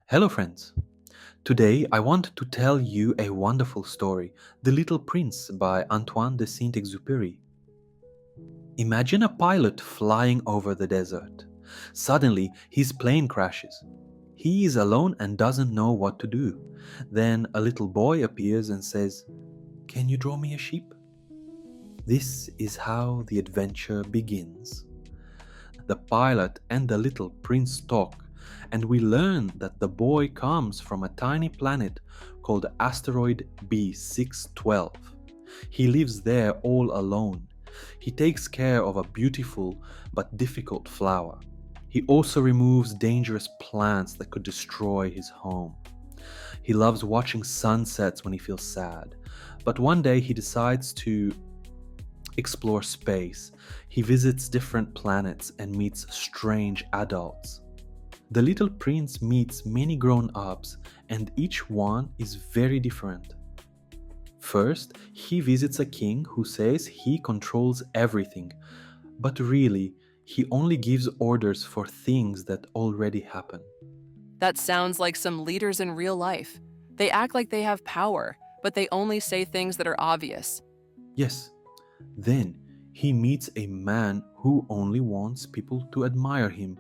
Hello, friends. Today I want to tell you a wonderful story, The Little Prince by Antoine de Saint-Exupéry. Imagine a pilot flying over the desert. Suddenly, his plane crashes. He is alone and doesn't know what to do. Then a little boy appears and says, "Can you draw me a sheep?" This is how the adventure begins. The pilot and the little prince talk, and we learn that the boy comes from a tiny planet called asteroid B612. He lives there all alone. He takes care of a beautiful but difficult flower. He also removes dangerous plants that could destroy his home. He loves watching sunsets when he feels sad. But one day he decides to explore space. He visits different planets and meets strange adults. The little prince meets many grown ups, and each one is very different. First, he visits a king who says he controls everything, but really, he only gives orders for things that already happen. That sounds like some leaders in real life. They act like they have power, but they only say things that are obvious. Yes, then he meets a man who only wants people to admire him.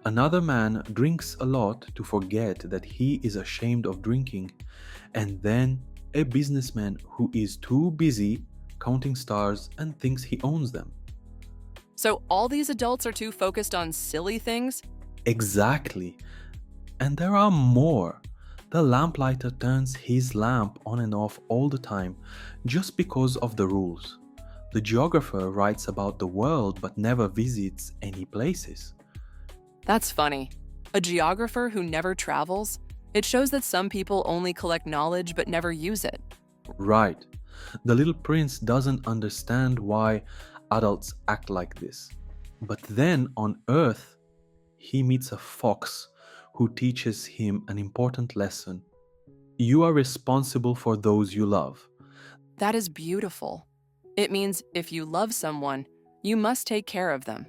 Another man drinks a lot to forget that he is ashamed of drinking. And then a businessman who is too busy counting stars and thinks he owns them. So all these adults are too focused on silly things? Exactly. And there are more. The lamplighter turns his lamp on and off all the time just because of the rules. The geographer writes about the world but never visits any places. That's funny. A geographer who never travels? It shows that some people only collect knowledge but never use it. Right. The little prince doesn't understand why adults act like this. But then on Earth, he meets a fox who teaches him an important lesson. You are responsible for those you love. That is beautiful. It means if you love someone, you must take care of them.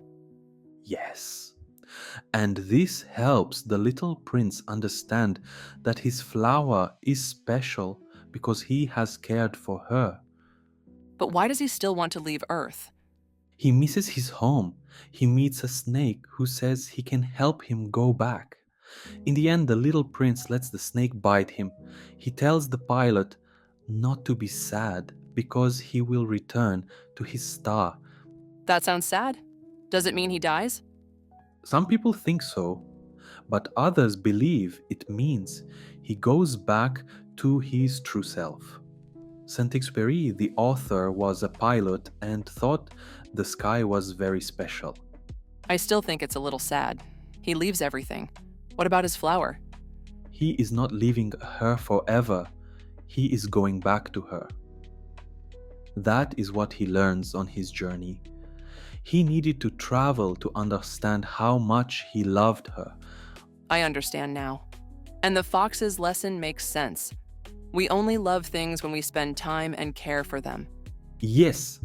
Yes. And this helps the little prince understand that his flower is special because he has cared for her. But why does he still want to leave Earth? He misses his home. He meets a snake who says he can help him go back. In the end, the little prince lets the snake bite him. He tells the pilot not to be sad because he will return to his star. That sounds sad. Does it mean he dies? Some people think so, but others believe it means he goes back to his true self. Saint-Exupéry, the author, was a pilot and thought the sky was very special. I still think it's a little sad. He leaves everything. What about his flower? He is not leaving her forever, he is going back to her. That is what he learns on his journey. He needed to travel to understand how much he loved her. I understand now. And the fox's lesson makes sense. We only love things when we spend time and care for them. Yes,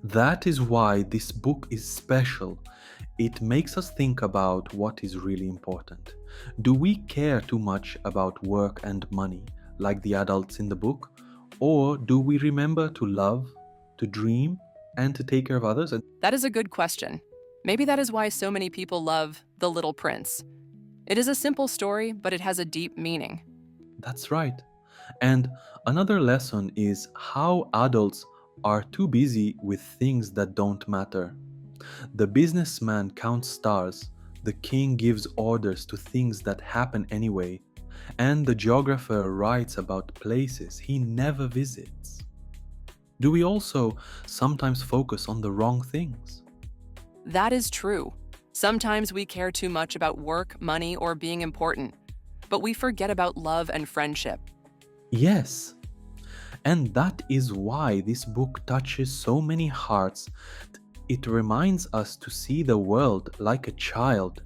that is why this book is special. It makes us think about what is really important. Do we care too much about work and money, like the adults in the book? Or do we remember to love, to dream, and to take care of others? And That is a good question. Maybe that is why so many people love The Little Prince. It is a simple story, but it has a deep meaning. that's right. And another lesson is how adults are too busy with things that don't matter. The businessman counts stars, the king gives orders to things that happen anyway, and the geographer writes about places he never visits. Do we also sometimes focus on the wrong things? That is true. Sometimes we care too much about work, money, or being important, but we forget about love and friendship. Yes. And that is why this book touches so many hearts. It reminds us to see the world like a child,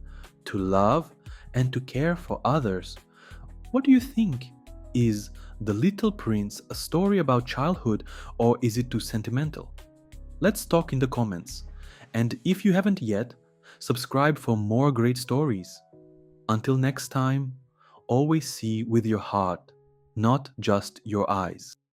to love and to care for others. What do you think? Is The Little Prince a story about childhood, or is it too sentimental? Let's talk in the comments. And if you haven't yet, subscribe for more great stories. Until next time, always see with your heart, not just your eyes.